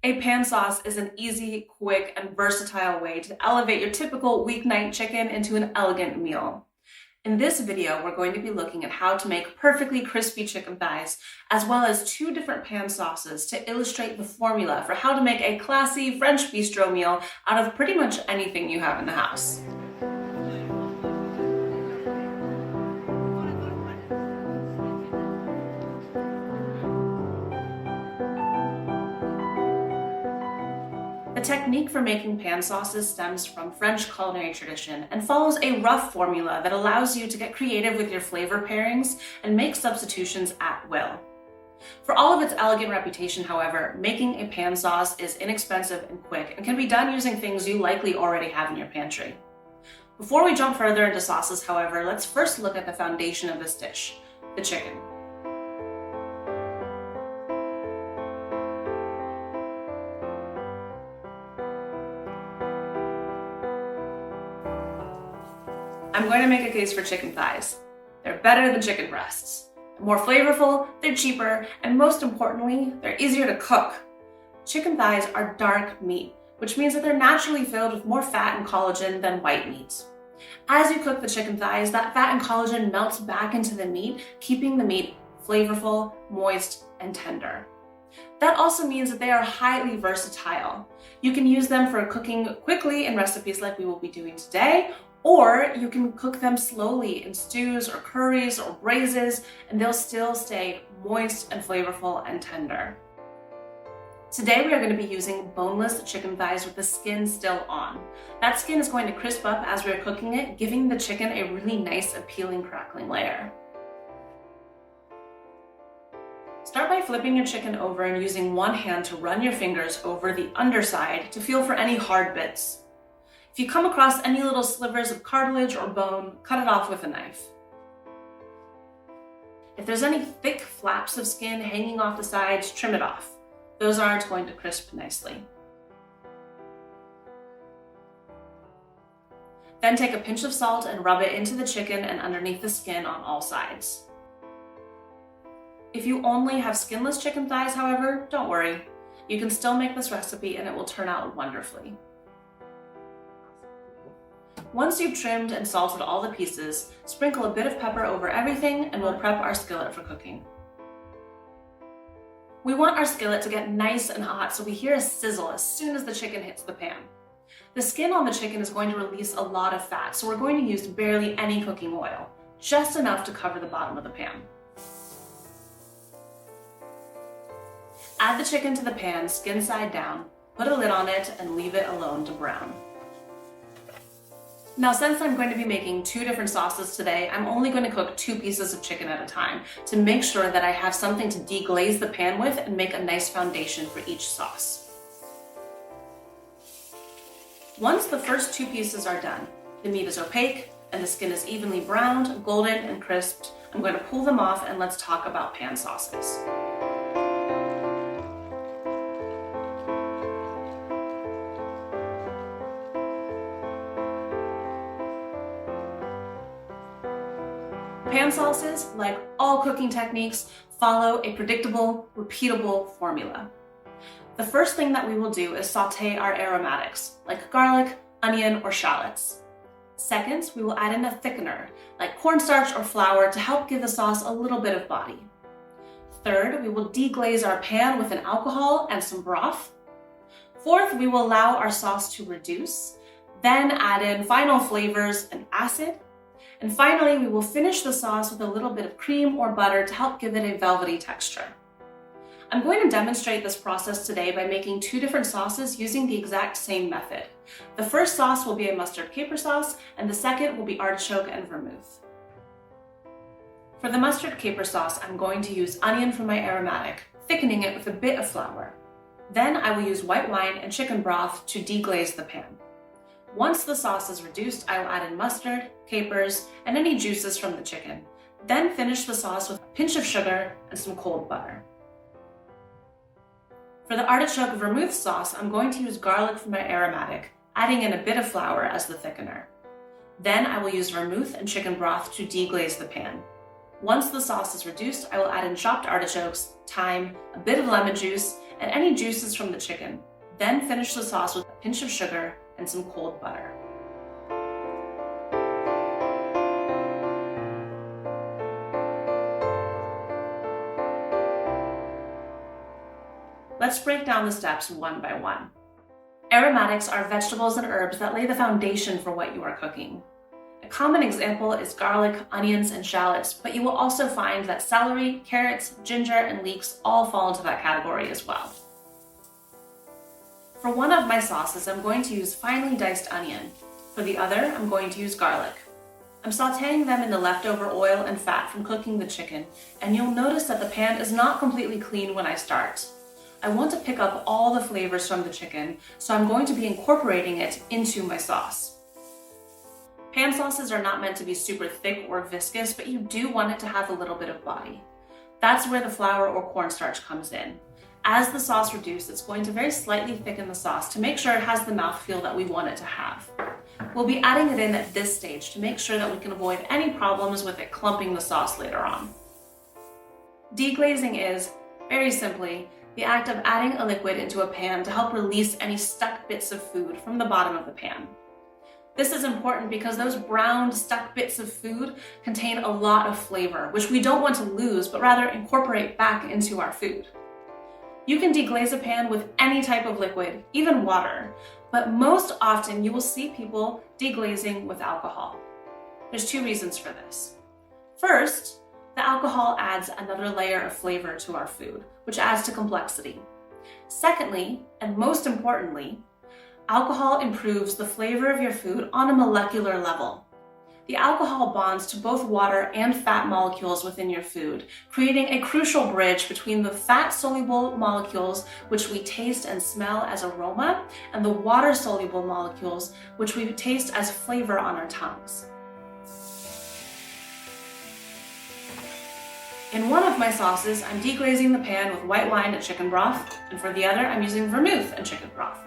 A pan sauce is an easy, quick, and versatile way to elevate your typical weeknight chicken into an elegant meal. In this video, we're going to be looking at how to make perfectly crispy chicken thighs, as well as 2 different pan sauces to illustrate the formula for how to make a classy French bistro meal out of pretty much anything you have in the house. The technique for making pan sauces stems from French culinary tradition and follows a rough formula that allows you to get creative with your flavor pairings and make substitutions at will. For all of its elegant reputation, however, making a pan sauce is inexpensive and quick and can be done using things you likely already have in your pantry. Before we jump further into sauces, however, let's first look at the foundation of this dish, the chicken. I'm going to make a case for chicken thighs. They're better than chicken breasts. They're more flavorful, they're cheaper, and most importantly, they're easier to cook. Chicken thighs are dark meat, which means that they're naturally filled with more fat and collagen than white meat. As you cook the chicken thighs, that fat and collagen melts back into the meat, keeping the meat flavorful, moist, and tender. That also means that they are highly versatile. You can use them for cooking quickly in recipes like we will be doing today, or you can cook them slowly in stews or curries or braises, and they'll still stay moist and flavorful and tender. Today we are going to be using boneless chicken thighs with the skin still on. That skin is going to crisp up as we're cooking it, giving the chicken a really nice, appealing, crackling layer. Start by flipping your chicken over and using one hand to run your fingers over the underside to feel for any hard bits. If you come across any little slivers of cartilage or bone, cut it off with a knife. If there's any thick flaps of skin hanging off the sides, trim it off. Those aren't going to crisp nicely. Then take a pinch of salt and rub it into the chicken and underneath the skin on all sides. If you only have skinless chicken thighs, however, don't worry. You can still make this recipe and it will turn out wonderfully. Once you've trimmed and salted all the pieces, sprinkle a bit of pepper over everything and we'll prep our skillet for cooking. We want our skillet to get nice and hot so we hear a sizzle as soon as the chicken hits the pan. The skin on the chicken is going to release a lot of fat, so we're going to use barely any cooking oil, just enough to cover the bottom of the pan. Add the chicken to the pan, skin side down, put a lid on it, and leave it alone to brown. Now, since I'm going to be making 2 different sauces today, I'm only going to cook 2 pieces of chicken at a time to make sure that I have something to deglaze the pan with and make a nice foundation for each sauce. Once the first 2 pieces are done, the meat is opaque and the skin is evenly browned, golden, and crisped, I'm going to pull them off and let's talk about pan sauces. Pan sauces, like all cooking techniques, follow a predictable, repeatable formula. The first thing that we will do is saute our aromatics, like garlic, onion, or shallots. Second, we will add in a thickener, like cornstarch or flour, to help give the sauce a little bit of body. Third, we will deglaze our pan with an alcohol and some broth. Fourth, we will allow our sauce to reduce, then add in final flavors and acid. And finally, we will finish the sauce with a little bit of cream or butter to help give it a velvety texture. I'm going to demonstrate this process today by making 2 different sauces using the exact same method. The first sauce will be a mustard caper sauce, and the second will be artichoke and vermouth. For the mustard caper sauce, I'm going to use onion for my aromatic, thickening it with a bit of flour. Then I will use white wine and chicken broth to deglaze the pan. Once the sauce is reduced, I will add in mustard, capers, and any juices from the chicken. Then finish the sauce with a pinch of sugar and some cold butter. For the artichoke vermouth sauce, I'm going to use garlic for my aromatic, adding in a bit of flour as the thickener. Then I will use vermouth and chicken broth to deglaze the pan. Once the sauce is reduced, I will add in chopped artichokes, thyme, a bit of lemon juice, and any juices from the chicken. Then finish the sauce with a pinch of sugar and some cold butter. Let's break down the steps one by one. Aromatics are vegetables and herbs that lay the foundation for what you are cooking. A common example is garlic, onions, and shallots, but you will also find that celery, carrots, ginger, and leeks all fall into that category as well. For one of my sauces, I'm going to use finely diced onion. For the other, I'm going to use garlic. I'm sauteing them in the leftover oil and fat from cooking the chicken, and you'll notice that the pan is not completely clean when I start. I want to pick up all the flavors from the chicken, so I'm going to be incorporating it into my sauce. Pan sauces are not meant to be super thick or viscous, but you do want it to have a little bit of body. That's where the flour or cornstarch comes in. As the sauce reduces, it's going to very slightly thicken the sauce to make sure it has the mouthfeel that we want it to have. We'll be adding it in at this stage to make sure that we can avoid any problems with it clumping the sauce later on. Deglazing is, very simply, the act of adding a liquid into a pan to help release any stuck bits of food from the bottom of the pan. This is important because those browned, stuck bits of food contain a lot of flavor, which we don't want to lose, but rather incorporate back into our food. You can deglaze a pan with any type of liquid, even water, but most often you will see people deglazing with alcohol. There's two reasons for this. First, the alcohol adds another layer of flavor to our food, which adds to complexity. Secondly, and most importantly, alcohol improves the flavor of your food on a molecular level. The alcohol bonds to both water and fat molecules within your food, creating a crucial bridge between the fat-soluble molecules, which we taste and smell as aroma, and the water-soluble molecules, which we taste as flavor on our tongues. In one of my sauces, I'm deglazing the pan with white wine and chicken broth, and for the other, I'm using vermouth and chicken broth.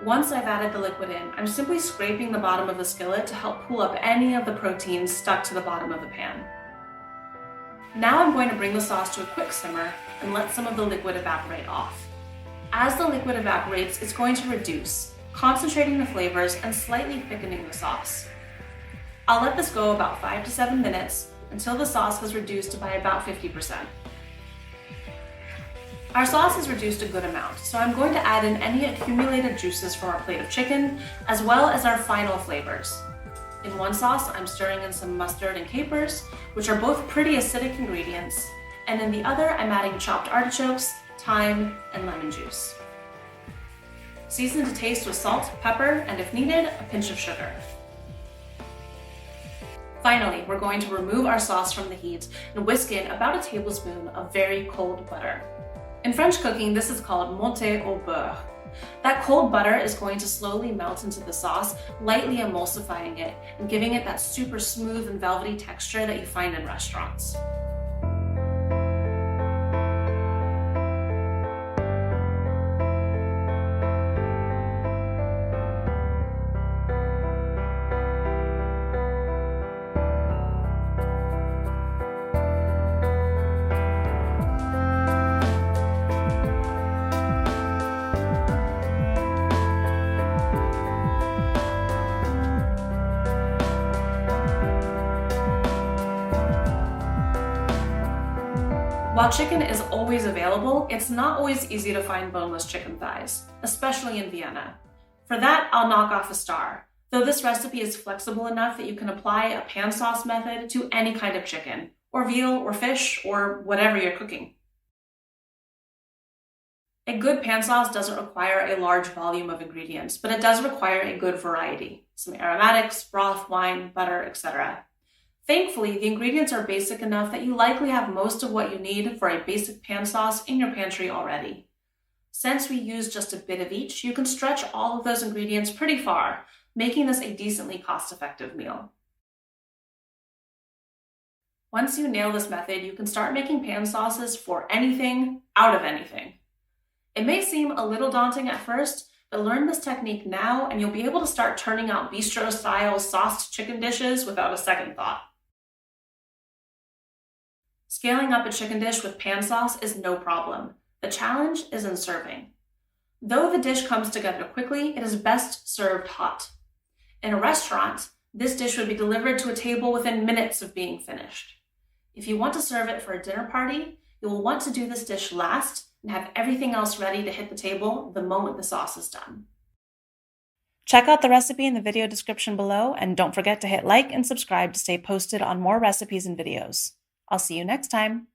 Once I've added the liquid in, I'm simply scraping the bottom of the skillet to help pull up any of the proteins stuck to the bottom of the pan. Now I'm going to bring the sauce to a quick simmer and let some of the liquid evaporate off. As the liquid evaporates, it's going to reduce, concentrating the flavors and slightly thickening the sauce. I'll let this go about 5 to 7 minutes until the sauce has reduced by about 50%. Our sauce is reduced a good amount, so I'm going to add in any accumulated juices from our plate of chicken, as well as our final flavors. In one sauce, I'm stirring in some mustard and capers, which are both pretty acidic ingredients, and in the other, I'm adding chopped artichokes, thyme, and lemon juice. Season to taste with salt, pepper, and if needed, a pinch of sugar. Finally, we're going to remove our sauce from the heat and whisk in about a tablespoon of very cold butter. In French cooking, this is called monter au beurre. That cold butter is going to slowly melt into the sauce, lightly emulsifying it and giving it that super smooth and velvety texture that you find in restaurants. While chicken is always available, it's not always easy to find boneless chicken thighs, especially in Vienna. For that, I'll knock off a star, though this recipe is flexible enough that you can apply a pan sauce method to any kind of chicken, or veal, or fish, or whatever you're cooking. A good pan sauce doesn't require a large volume of ingredients, but it does require a good variety, some aromatics, broth, wine, butter, etc. Thankfully, the ingredients are basic enough that you likely have most of what you need for a basic pan sauce in your pantry already. Since we use just a bit of each, you can stretch all of those ingredients pretty far, making this a decently cost-effective meal. Once you nail this method, you can start making pan sauces for anything, out of anything. It may seem a little daunting at first, but learn this technique now and you'll be able to start turning out bistro-style sauced chicken dishes without a second thought. Scaling up a chicken dish with pan sauce is no problem. The challenge is in serving. Though the dish comes together quickly, it is best served hot. In a restaurant, this dish would be delivered to a table within minutes of being finished. If you want to serve it for a dinner party, you will want to do this dish last and have everything else ready to hit the table the moment the sauce is done. Check out the recipe in the video description below, and don't forget to hit like and subscribe to stay posted on more recipes and videos. I'll see you next time.